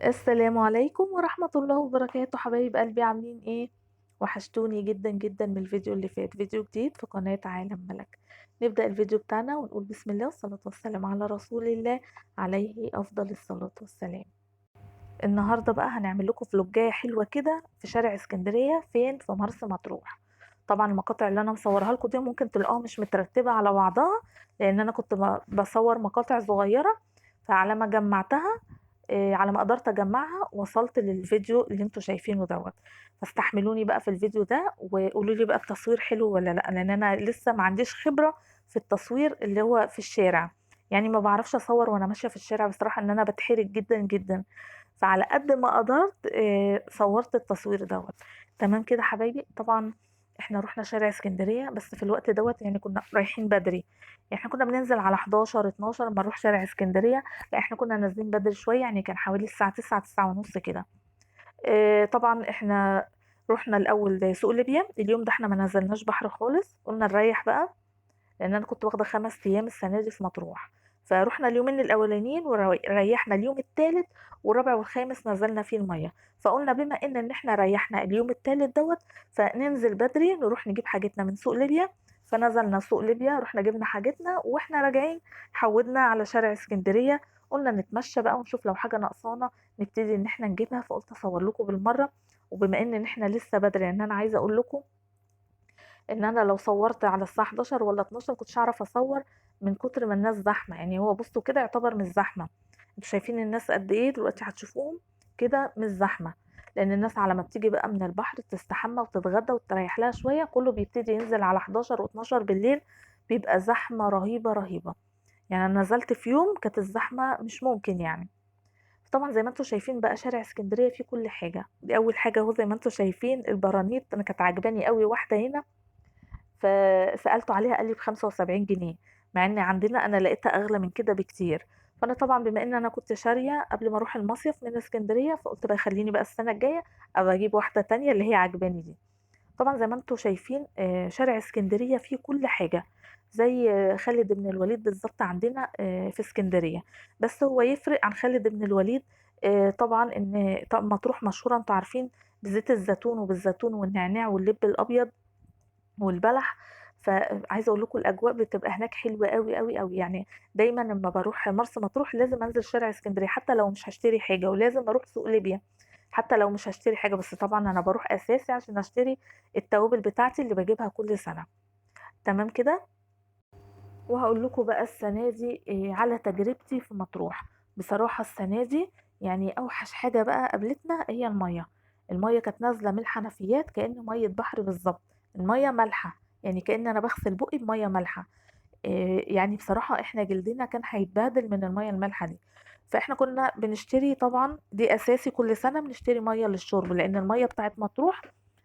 السلام عليكم ورحمة الله وبركاته، حبايب قلبي عاملين ايه؟ وحشتوني جدا جدا من الفيديو اللي فات. فيديو جديد في قناة عالم ملك. نبدأ الفيديو بتاعنا ونقول بسم الله والصلاة والسلام على رسول الله عليه أفضل الصلاة والسلام. النهاردة بقى هنعمل لكم فلوجاية حلوة كده في شارع اسكندرية، فين؟ في مرسى مطروح. طبعا المقاطع اللي انا مصورها لكم دي ممكن تلاقوها مش مترتبة على بعضها، لان انا كنت بصور مقاطع صغيرة. فعلى ما جمعتها، على ما قدرت اجمعها وصلت للفيديو اللي انتوا شايفينه دوت. فاستحملوني بقى في الفيديو ده وقولوا لي بقى التصوير حلو ولا لا، لان انا لسه ما عنديش خبرة في التصوير اللي هو في الشارع. يعني ما بعرفش اصور وانا ماشية في الشارع بصراحة، ان انا بتحرج جدا جدا. فعلى قد ما قدرت صورت التصوير دوت. تمام كده حبايبي. طبعا احنا رحنا شارع اسكندرية، بس في الوقت دوت يعني كنا رايحين بدري. يعني احنا كنا بننزل على 11 12 ما نروح شارع اسكندرية. لا، احنا كنا نازلين بدري شوية، يعني كان حوالي الساعة 9 9 ونص كده. طبعا احنا رحنا الاول سوق ليبيا. اليوم ده احنا ما نزلناش بحر خالص، قلنا نريح بقى، لان انا كنت واخده 5 ايام السنه دي في مطروح. فروحنا اليومين الاولانيين وريحنا اليوم الثالث والرابع والخامس نزلنا فيه الميه. فقلنا بما ان احنا ريحنا اليوم الثالث دوت، فننزل بدري نروح نجيب حاجتنا من سوق ليبيا. فنزلنا سوق ليبيا، رحنا جبنا حاجتنا واحنا راجعين حودنا على شارع اسكندريه. قلنا نتمشى بقى ونشوف لو حاجه ناقصانا نبتدي ان احنا نجيبها. فقلت اصور لكم بالمره. وبما ان احنا لسه بدري، ان انا عايزه اقول لكم ان انا لو صورت على الساعه 11 ولا 12 كنتش هعرف اصور، من كتر ما الناس زحمه. يعني هو بصوا كده يعتبر مش زحمه. انتوا شايفين الناس قد ايه دلوقتي؟ هتشوفوهم كده مش زحمه. لان الناس على ما بتيجي بقى من البحر تستحمى وتتغدى وتريح لها شويه، كله بيبتدي ينزل على 11 و12 بالليل. بيبقى زحمه رهيبه رهيبه. يعني انا نزلت في يوم كانت الزحمه مش ممكن يعني. طبعا زي ما انتوا شايفين بقى شارع اسكندريه فيه كل حاجه. دي اول حاجه اهو، زي ما انتوا شايفين البرانيت، انا كانت عجباني قوي واحده هنا. فسألته عليها قال لي ب75 جنيه، مع ان عندنا انا لقيتها اغلى من كده بكتير. فانا طبعا بما ان انا كنت شاريه قبل ما اروح المصيف من اسكندريه، فقلت بقى خليني بقى السنه الجايه ابقى اجيب واحده تانية اللي هي عجباني دي. طبعا زي ما انتم شايفين شارع اسكندريه فيه كل حاجه، زي خالد بن الوليد بالظبط عندنا في اسكندريه. بس هو يفرق عن خالد بن الوليد طبعا ان مطروح مشهوره انتوا عارفين بزيت الزيتون وبالزيتون والنعناع واللب الابيض والبلح. فعايزه اقول لكم الاجواء بتبقى هناك حلوه قوي قوي قوي يعني. دايما لما بروح مرسى مطروح لازم انزل شارع اسكندريه، حتى لو مش هشتري حاجه، ولازم اروح سوق ليبيا حتى لو مش هشتري حاجه. بس طبعا انا بروح اساسي عشان اشتري التوابل بتاعتي اللي بجيبها كل سنه. تمام كده. وهقول لكم بقى السنه دي على تجربتي في مطروح. بصراحه السنه دي يعني اوحش حاجه بقى قابلتنا هي الميه. الميه كانت نازله من الحنفيات كأن ميه بحر بالظبط. الميه مالحه، يعني كأن انا بغسل بقي بميه مالحه. يعني بصراحه احنا جلدنا كان هيتبهدل من الميه المالحه دي. فاحنا كنا بنشتري، طبعا دي اساسي كل سنه بنشتري ميه للشرب، لان الميه بتاعت مطروح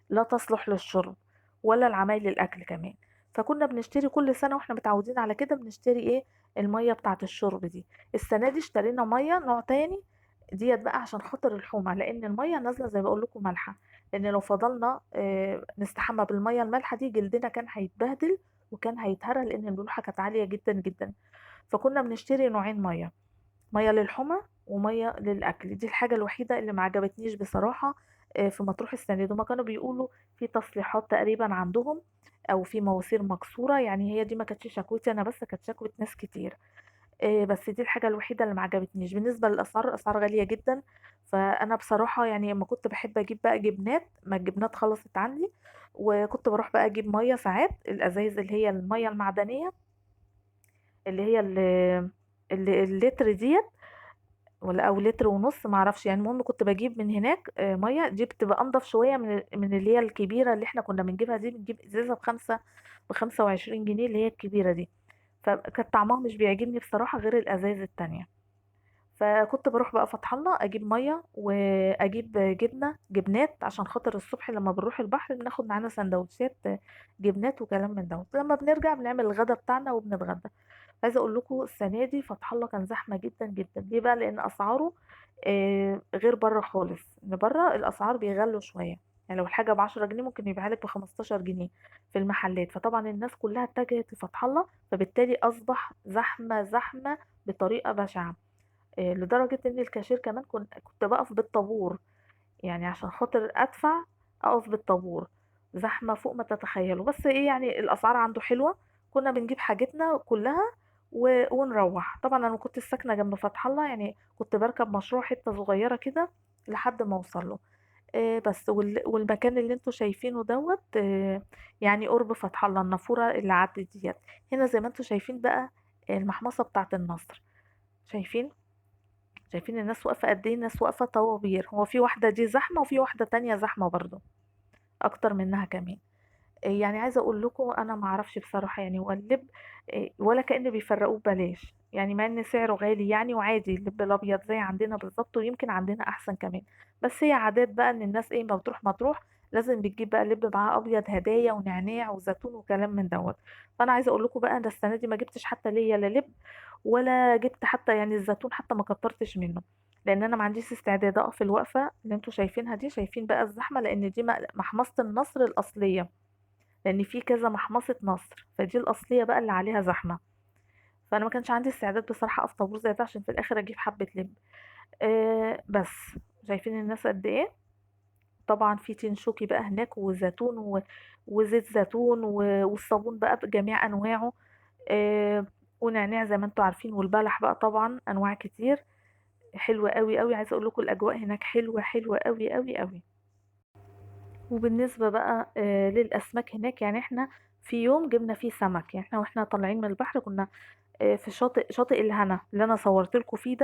لا تصلح للشرب ولا العمايل الاكل كمان. فكنا بنشتري كل سنه واحنا متعودين على كده، بنشتري ايه؟ الميه بتاعت الشرب دي. السنه دي اشترينا ميه نوع تاني، ديت بقى عشان خاطر الحمى، لان الميه نازله زي ما بقول لكم مالحه. لان لو فضلنا نستحمى بالميه المالحه دي جلدنا كان هيتبهدل وكان هيتهرى، لان الملوحه كانت عاليه جدا جدا. فكنا بنشتري نوعين ميه، ميه للحمى وميه للاكل. دي الحاجه الوحيده اللي ما عجبتنيش بصراحه في مطروح السنه دي. هما كانوا بيقولوا في تصليحات تقريبا عندهم، او في مواسير مكسوره. يعني هي دي ما كانتش شكوتي انا بس، كانت شكوى ناس كتير. بس دي الحاجه الوحيده اللي ما عجبتنيش. بالنسبه للاسعار، الاسعار غاليه جدا. فانا بصراحه يعني لما كنت بحب اجيب بقى جبنات، ما الجبنات خلصت عندي، وكنت بروح بقى اجيب ميه ساعات الازايز اللي هي الميه المعدنيه، اللي هي اللتر ديت، ولا او لتر ونص معرفش. يعني المهم كنت بجيب من هناك ميه دي بتبقى انضف شويه من اللي هي الكبيره اللي احنا كنا بنجيبها دي. بنجيب ازازه ب25 جنيه اللي هي الكبيره دي. فكان طعمها مش بيعجبني بصراحه غير الازايز التانية. فكنت بروح بقى فتح الله اجيب ميه واجيب جبنات، عشان خاطر الصبح لما بنروح البحر بناخد معانا سندوتشات جبنات وكلام من دوت. لما بنرجع بنعمل الغدا بتاعنا وبنتغدى. عايزه اقول لكم السنه دي فتح الله كان زحمه جدا جدا. ليه بقى؟ لان اسعاره غير بره خالص. ان بره الاسعار بيغلوا شويه. يعني لو الحاجه ب10 جنيه ممكن يبيعها لك ب15 جنيه في المحلات. فطبعا الناس كلها اتجهت لفتح الله، فبالتالي اصبح زحمه زحمه بطريقه بشعه. لدرجة إن الكاشير كمان كنت باقف بالطابور، يعني عشان خاطر أدفع أقف بالطابور، زحمة فوق ما تتخيلوا. بس إيه يعني الأسعار عنده حلوة، كنا بنجيب حاجتنا كلها ونروّح. طبعًا أنا ما كنتش ساكنة جنب فتح الله، يعني كنت باركب مشروع حتة صغيرة كده لحد ما أوصل له. بس والمكان اللي أنتم شايفينه دوّة يعني قرب فتح الله، النافورة اللي عدِّت ديّة. هنا زي ما أنتم شايفين بقى المحمصة بتاعة النصر، شايفين؟ شايفين الناس واقفة قد إيه، الناس واقفة طوابير. هو في واحدة دي زحمة وفي واحدة تانية زحمة برضه، أكتر منها كمان. يعني عايزة أقول لكم أنا ما أعرفش بصراحة، يعني هو اللب ولا كأن بيفرّقوه ببلاش، يعني مع إن سعره غالي يعني وعادي اللب الأبيض زي عندنا بالضبط ويمكن عندنا أحسن كمان. بس هي عادات بقى إن الناس إيه، أمّا بتروح مطروح لازم بتجيب بقى لب معاه أبيض هدايا ونعناع وزيتون وكلام من دوّة. فأنا عايزة أقول لكم بقى أنا السنة دي ما جبتش حتى ليّا لا لب ولا جبت حتى يعني الزيتون حتى ما كتّرتش منه، لإن أنا ما عنديش استعداد أقف الوقفة اللي أنتم شايفينها دي. شايفين بقى الزحمة لإن دي محمصة النصر الأصلية، لأن في كذا محمصة نصر، فدي الأصلية بقى اللي عليها زحمة. فأنا ما كانش عندي استعداد بصراحة أقف طابور زي ده عشان في الآخر أجيب حبة لب. بس شايفين الناس قد إيه. طبعا في تين شوكي بقى هناك وزيتون وزيت زيتون والصابون بقى بجميع أنواعه. آه ونعناع زي ما انتوا عارفين، والبلح بقى طبعا أنواع كتير حلوة قوي قوي. عايزة أقول لكم الأجواء هناك حلوة حلوة قوي قوي قوي. وبالنسبة بقى للأسماك هناك، يعني احنا في يوم جبنا فيه سمك، يعني احنا واحنا طالعين من البحر كنا في شاطئ الهنا اللي انا صورت لكم فيه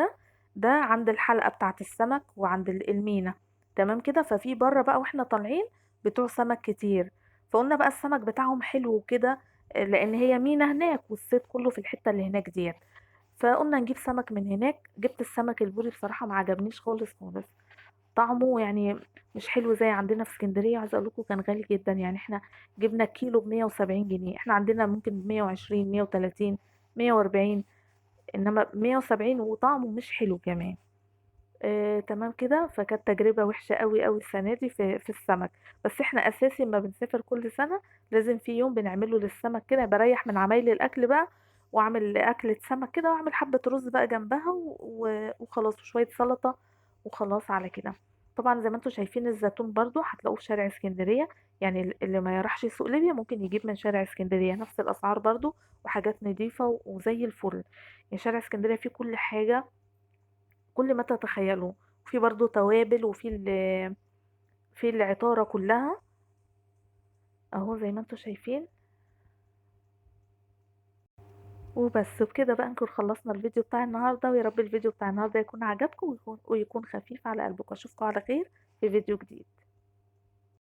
ده عند الحلقة بتاعة السمك وعند المينا. تمام كده. ففي بره بقى واحنا طالعين بتوع سمك كتير، فقلنا بقى السمك بتاعهم حلو وكده لان هي مينا هناك والصيد كله في الحتة اللي هناك ديت. فقلنا نجيب سمك من هناك. جبت السمك البوري، بصراحة ما عجبنيش خالص خالص، طعمه يعني مش حلو زي عندنا في اسكندرية. عايزة اقول لكم كان غالي جدا، يعني احنا جبنا كيلو ب170 جنيه، احنا عندنا ممكن ب120 130 140، انما ب170 وطعمه مش حلو كمان. تمام كده. فكانت تجربة وحشة قوي قوي السنة دي في السمك. بس احنا اساسي ما بنسافر كل سنة لازم في يوم بنعمله للسمك كده، بريح من عمايل الاكل بقى واعمل اكلة سمك كده واعمل حبة رز بقى جنبها وخلاص وشوية سلطة وخلاص على كده. طبعا زي ما انتم شايفين الزيتون برضو هتلاقوه في شارع اسكندرية، يعني اللي ما يروحش سوق ليبيا ممكن يجيب من شارع اسكندرية نفس الاسعار برضو وحاجات نضيفة وزي الفل. يعني شارع اسكندرية فيه كل حاجة، كل ما تتخيلوا. وفي برضو توابل وفي في العطارة كلها اهو زي ما انتم شايفين. وبس بكده بقى نكون خلصنا الفيديو بتاع النهاردة، ويا رب الفيديو بتاع النهاردة يكون عجبكم ويكون خفيف على قلبكم. اشوفكم على خير في فيديو جديد.